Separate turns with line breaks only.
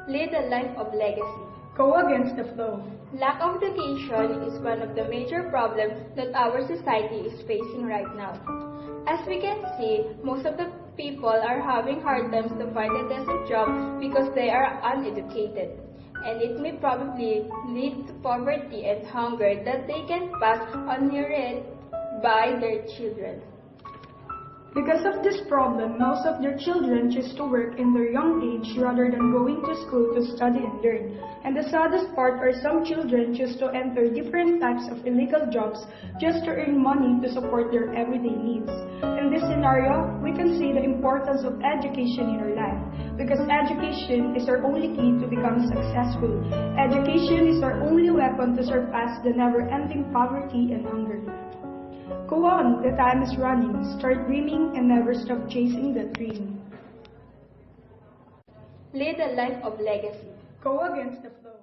Lead a life of legacy.
Go against the flow.
Lack of education is one of the major problems that our society is facing right now. As we can see, most of the people are having hard times to find a decent job because they are uneducated. And it may probably lead to poverty and hunger that they can pass on here by their children.
Because of this problem, most of their children choose to work in their young age rather than going to school to study and learn. And the saddest part are some children choose to enter different types of illegal jobs just to earn money to support their everyday needs. In this scenario, we can see the importance of education in our life because education is our only key to become successful. Education is our only weapon to surpass the never-ending poverty and hunger. Go on, the time is running. Start dreaming and never stop chasing the dream.
Lead a life of legacy.
Go against the flow.